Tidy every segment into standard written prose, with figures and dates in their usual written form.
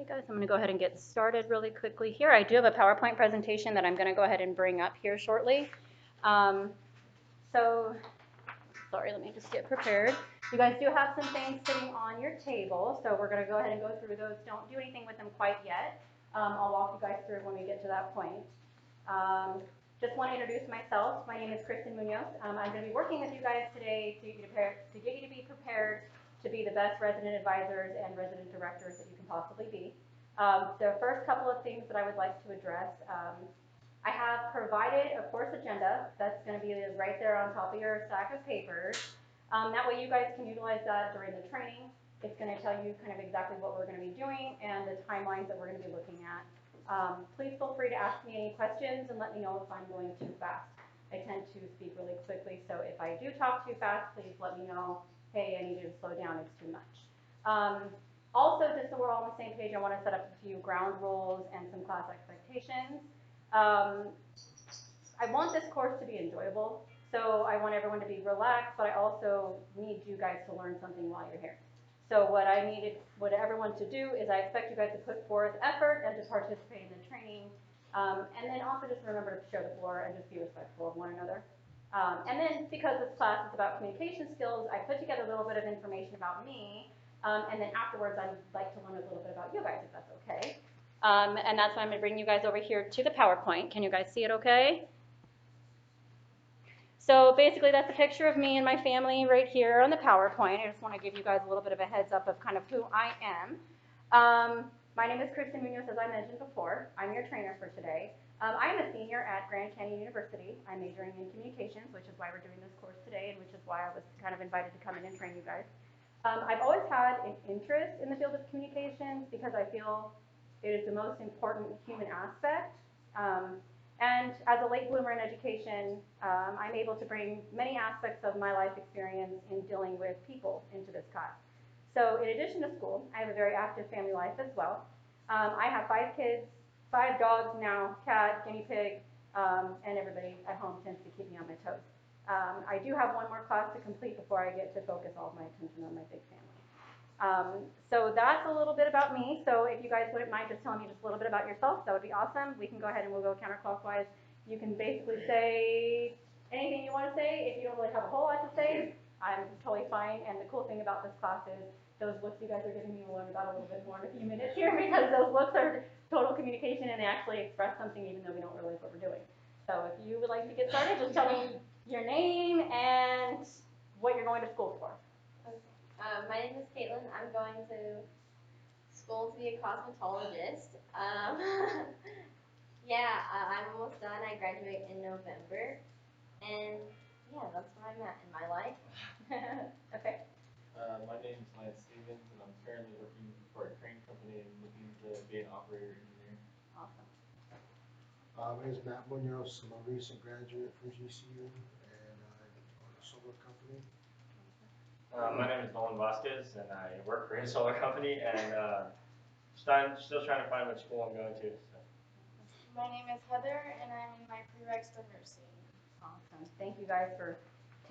Okay, guys, I'm going to go ahead and get started really quickly here. I do have a PowerPoint presentation that I'm going to go ahead and bring up here shortly. Um, so, sorry, let me just get prepared. You guys do have some things sitting on your table, so we're going to go ahead and go through those. Don't do anything with them quite yet. I'll walk you guys through when we get to that point. Just want to introduce myself. My name is Kristen Munoz. I'm going to be working with you guys today to get you to be prepared to be the best resident advisors and resident directors that you can possibly be. The first couple of things that I would like to address, I have provided a course agenda that's going to be right there on top of your stack of papers. That way you guys can utilize that during the training. It's going to tell you kind of exactly what we're going to be doing and the timelines that we're going to be looking at. Please feel free to ask me any questions and let me know if I'm going too fast. I tend to speak really quickly, so if I do talk too fast, please let me know, hey, I need you to slow down, it's too much. Also, just so we're all on the same page, I want to set up a few ground rules and some class expectations. I want this course to be enjoyable, so I want everyone to be relaxed, but I also need you guys to learn something while you're here. So what everyone to do is I expect you guys to put forth effort and to participate in the training, and then also just remember to share the floor and just be respectful of one another. And then because this class is about communication skills, I put together a little bit of information about me, and then afterwards I'd like to learn a little bit about you guys, if that's okay. And that's why I'm going to bring you guys over here to the PowerPoint. Can you guys see it okay? So basically that's a picture of me and my family right here on the PowerPoint. I just want to give you guys a little bit of a heads up of kind of who I am. My name is Kristen Munoz, as I mentioned before. I'm your trainer for today. I'm a senior at Grand Canyon University. I'm majoring in communications, which is why we're doing this course today and which is why I was kind of invited to come in and train you guys. I've always had an interest in the field of communications because I feel it is the most important human aspect. And as a late bloomer in education, I'm able to bring many aspects of my life experience in dealing with people into this class. So in addition to school, I have a very active family life as well. I have 5 kids, 5 dogs now, cat, guinea pig, and everybody at home tends to keep me on my toes. I do have one more class to complete before I get to focus all of my attention on my big family. So that's a little bit about me. So if you guys wouldn't mind just telling me just a little bit about yourself, that would be awesome. We can go ahead and we'll go counterclockwise. You can basically say anything you want to say. If you don't really have a whole lot to say, I'm totally fine. And the cool thing about this class is those looks you guys are giving me, we'll learn about a little bit more in a few minutes here because those looks are total communication and they actually express something even though we don't realize what we're doing. So if you would like to get started, just tell me your name and what you're going to school for. My name is Caitlin. I'm going to school to be a cosmetologist. Yeah, I'm almost done. I graduate in November. And yeah, that's where I'm at in my life. Okay. My name is Lance Stevens, and I'm currently working for a crane company and looking to be an operator engineer. Awesome. My name is Matt Munoz. I'm a recent graduate from GCU, and I own a solar company. My name is Nolan Vasquez, and I work for a solar company, and still trying to find what school I'm going to. So. My name is Heather, and I'm in my prereqs for nursing. Awesome. Thank you guys for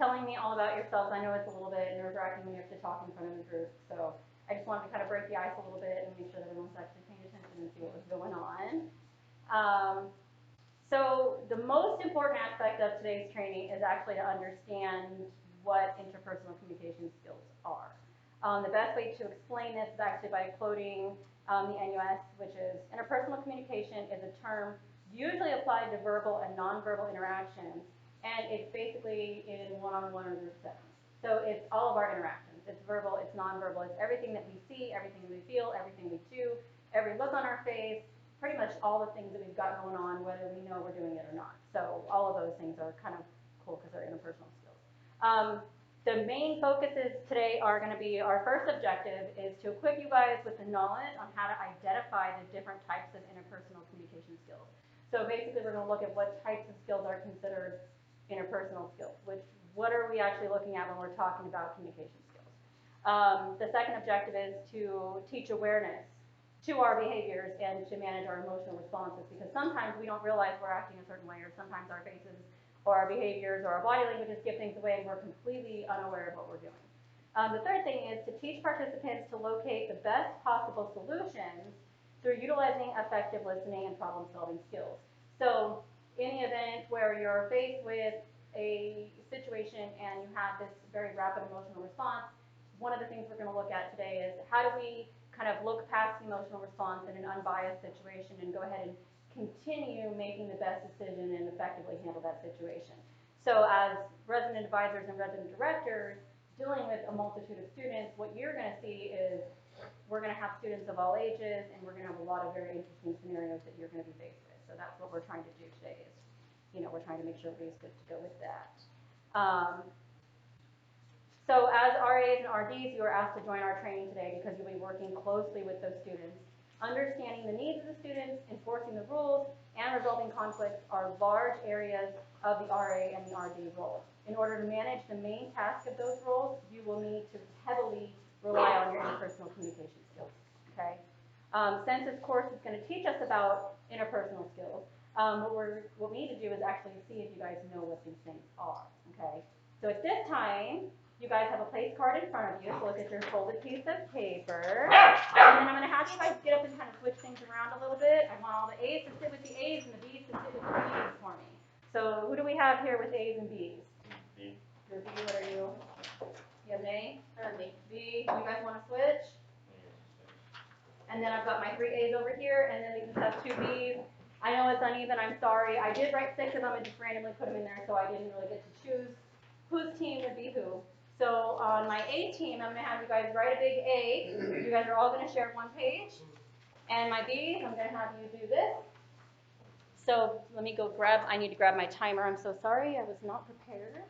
telling me all about yourselves. I know it's a little bit nerve-wracking when you have to talk in front of the group, so I just wanted to kind of break the ice a little bit and make sure that everyone's actually paying attention and see what was going on. So the most important aspect of today's training is actually to understand what interpersonal communication skills are. The best way to explain this is actually by quoting the NUS, which is interpersonal communication is a term usually applied to verbal and nonverbal interactions, and it's basically in one-on-one or group settings. So it's all of our interactions. It's verbal, it's nonverbal, it's everything that we see, everything we feel, everything we do, every look on our face, pretty much all the things that we've got going on, whether we know we're doing it or not. So all of those things are kind of cool because they're interpersonal skills. The main focuses today are going to be, our first objective is to equip you guys with the knowledge on how to identify the different types of interpersonal communication skills. So basically we're going to look at what types of skills are considered interpersonal skills, what are we actually looking at when we're talking about communication skills. The second objective is to teach awareness to our behaviors and to manage our emotional responses, because sometimes we don't realize we're acting a certain way, or sometimes our faces or our behaviors or our body languages give things away and we're completely unaware of what we're doing. The third thing is to teach participants to locate the best possible solutions through utilizing effective listening and problem-solving skills. So in the event where you're faced with a situation and you have this very rapid emotional response, one of the things we're going to look at today is how do we kind of look past the emotional response in an unbiased situation and go ahead and continue making the best decision and effectively handle that situation. So as resident advisors and resident directors dealing with a multitude of students, what you're going to see is we're going to have students of all ages, and we're going to have a lot of very interesting scenarios that you're going to be faced with. So that's what we're trying to do today is, we're trying to make sure everybody's good to go with that. So as RAs and RDs, you are asked to join our training today because you'll be working closely with those students. Understanding the needs of the students, enforcing the rules, and resolving conflicts are large areas of the RA and the RD role. In order to manage the main task of those roles, you will need to heavily rely on your interpersonal communication skills, okay? Since this course is going to teach us about interpersonal skills, what we need to do is actually see if you guys know what these things are, okay? So at this time, you guys have a place card in front of you, so look at your folded piece of paper. And then I'm going to have you guys get up and kind of switch things around a little bit. I want all the A's to sit with the A's and the B's to sit with the B's for me. So who do we have here with A's and B's? B. You're B, what are you? You have an A? B. B, you guys want to switch? And then I've got my 3 A's over here, and then we just have 2 B's. I know it's uneven, I'm sorry. I did write 6 of them and just randomly put them in there, so I didn't really get to choose whose team would be who. So on my A team, I'm going to have you guys write a big A. You guys are all going to share one page. And my B's, I'm going to have you do this. So let me go I need to grab my timer. I'm so sorry, I was not prepared.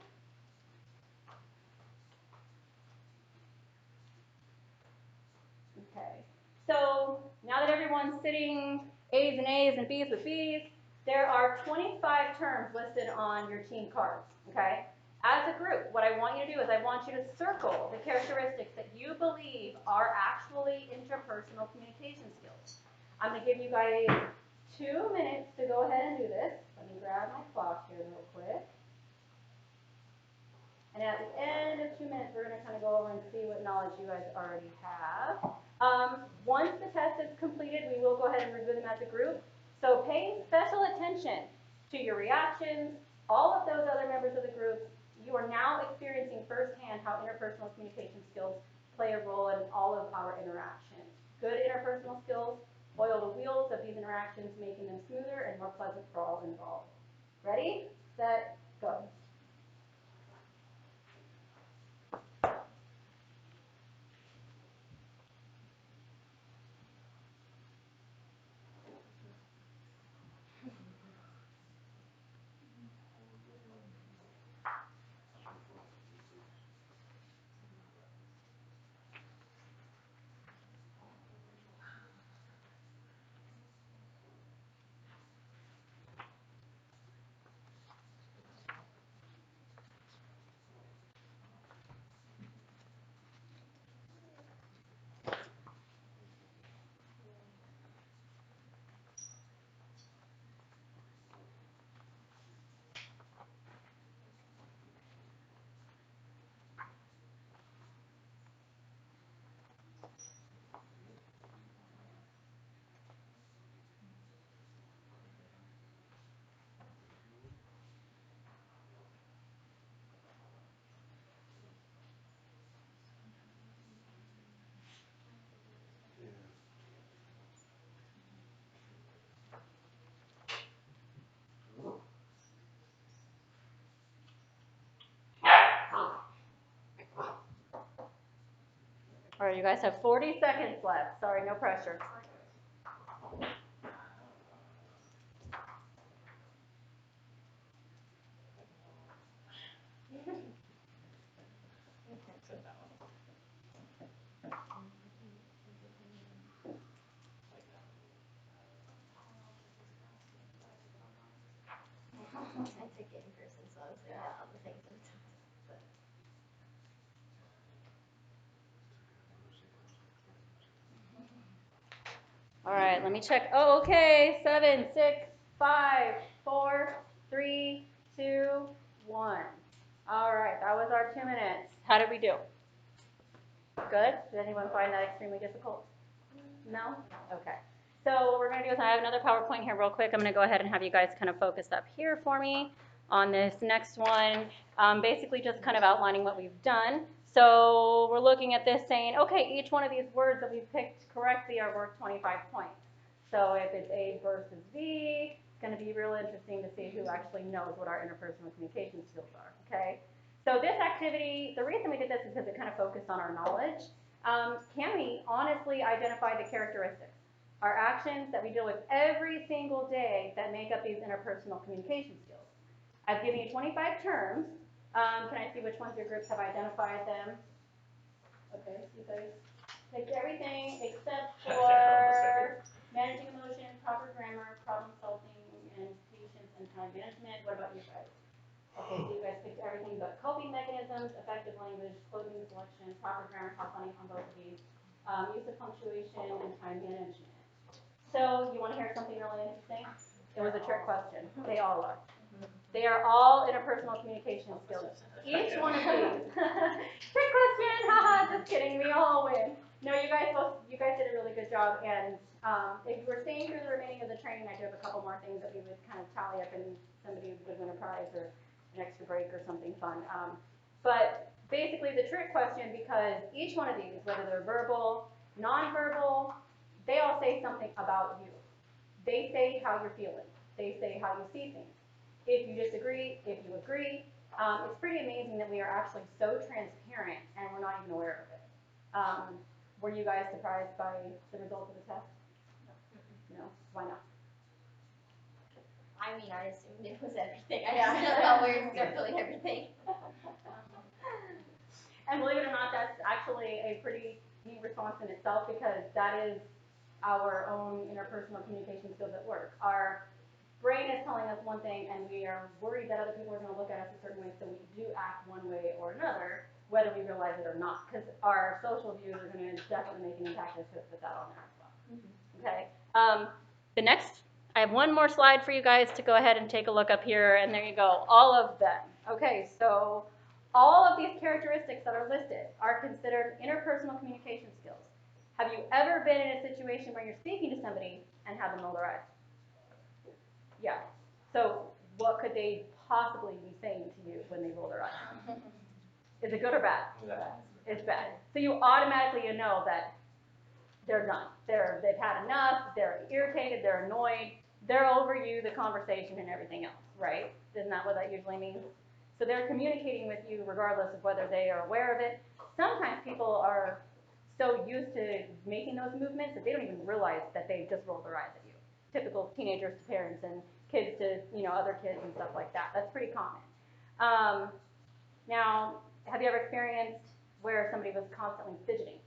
Okay, so now that everyone's sitting A's and B's with B's, there are 25 terms listed on your team cards, okay? As a group, what I want you to do is I want you to circle the characteristics that you believe are actually interpersonal communication skills. I'm going to give you guys 2 minutes to go ahead and do this. Let me grab my clock here real quick. And at the end of 2 minutes, we're going to kind of go over and see what knowledge you guys already have. Once the test is completed, we will go ahead and review them as a group. So pay special attention to your reactions, all of those other members of the group. You are now experiencing firsthand how interpersonal communication skills play a role in all of our interactions. Good interpersonal skills oil the wheels of these interactions, making them smoother and more pleasant for all involved. Ready, set, go. All right, you guys have 40 seconds left. Sorry, no pressure. I took it in person, so I was thinking about all the things I'm talking about. All right, let me check. Oh, okay. 7, 6, 5, 4, 3, 2, 1. All right, that was our 2 minutes. How did we do? Good? Did anyone find that extremely difficult? No? Okay. So what we're gonna do is I have another PowerPoint here real quick. I'm gonna go ahead and have you guys kind of focus up here for me on this next one. Basically just kind of outlining what we've done. So we're looking at this saying, okay, each one of these words that we've picked correctly are worth 25 points. So if it's A versus B, it's gonna be real interesting to see who actually knows what our interpersonal communication skills are, okay? So this activity, the reason we did this is because it kind of focused on our knowledge. Can we honestly identify the characteristics, our actions that we deal with every single day that make up these interpersonal communication skills? I've given you 25 terms. Can I see which ones your groups have identified them? Okay, so you guys picked everything except for managing emotions, proper grammar, problem solving, and patience and time management. What about you guys? Okay, so you guys picked everything but coping mechanisms, effective language, clothing selection, proper grammar, top funny on both of these, use of punctuation, and time management. So you want to hear something really interesting? It was a trick question. They all are. They are all interpersonal communication skills. Each one of these. Trick question, haha, just kidding, we all win. No, you guys did a really good job, and if you were staying through the remaining of the training, I do have a couple more things that we would kind of tally up and somebody would win a prize or an extra break or something fun. But basically the trick question, because each one of these, whether they're verbal, nonverbal, they all say something about you. They say how you're feeling. They say how you see things. If you disagree, if you agree, it's pretty amazing that we are actually so transparent and we're not even aware of it. Were you guys surprised by the results of the test? No? Why not? I mean, I assumed it was everything. I just didn't know we were circling everything. And believe it or not, that's actually a pretty neat response in itself, because that is our own interpersonal communication skills at work. Our brain is telling us one thing, and we are worried that other people are going to look at us a certain way, so we do act one way or another, whether we realize it or not, because our social views are going to definitely make an impact. As to put that on there as well. Okay. The next, I have one more slide for you guys to go ahead and take a look up here, and there you go, all of them. Okay, so all of these characteristics that are listed are considered interpersonal communication skills. Have you ever been in a situation where you're speaking to somebody and have them roll their eyes? Yeah. So what could they possibly be saying to you when they roll their eyes? Is it good or bad? It's bad. So you automatically know that they're done. They've had enough, they're irritated, they're annoyed, they're over you, the conversation and everything else, right? Isn't that what that usually means? So they're communicating with you regardless of whether they are aware of it. Sometimes people are so used to making those movements that they don't even realize that they've just rolled their eyes at you. Typical teenagers to parents and kids to, other kids and stuff like that. That's pretty common. Now, have you ever experienced where somebody was constantly fidgeting?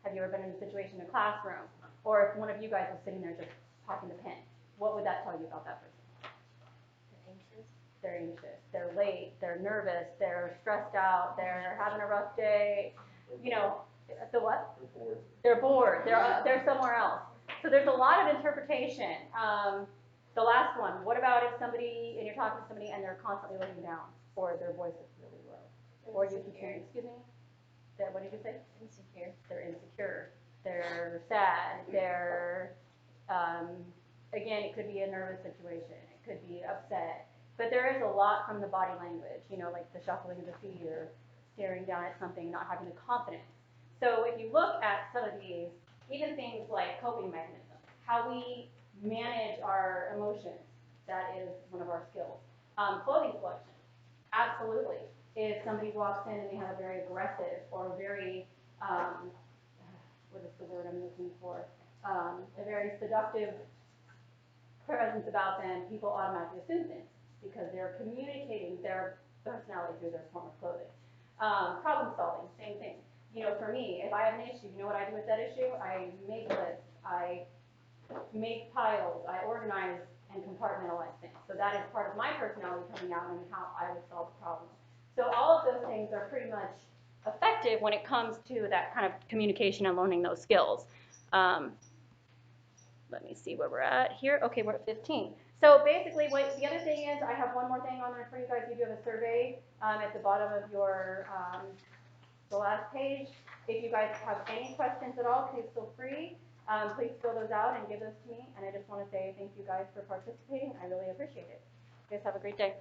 Have you ever been in a situation in a classroom? Or if one of you guys was sitting there just talking to pen, what would that tell you about that person? They're anxious, they're late, they're nervous, they're stressed out, they're having a rough day. The what? They're bored. They're somewhere else. So there's a lot of interpretation. The last one, what about if somebody, and you're talking to somebody and they're constantly looking down, or their voice is really low? Or you can hear, excuse me? What did you say? Insecure. They're insecure. They're sad. They're, again, it could be a nervous situation. It could be upset. But there is a lot from the body language, like the shuffling of the feet or staring down at something, not having the confidence. So if you look at some of these, even things like coping mechanisms, how we manage our emotions, that is one of our skills. Clothing selection, absolutely. If somebody walks in and they have a very aggressive or very, what is the word I'm looking for? A very seductive presence about them, people automatically assume things because they're communicating their personality through their form of clothing. Problem solving, same thing. For me, if I have an issue, you know what I do with that issue? I make lists, I make piles, I organize and compartmentalize things. So that is part of my personality coming out and how I would solve the problem. So all of those things are pretty much effective when it comes to that kind of communication and learning those skills. Let me see where we're at here. Okay, we're at 15. So basically, the other thing is, I have one more thing on there for you guys. You do have a survey at the bottom of your the last page. If you guys have any questions at all, please feel free. Please fill those out and give those to me. And I just want to say thank you guys for participating. I really appreciate it. You guys have a great day.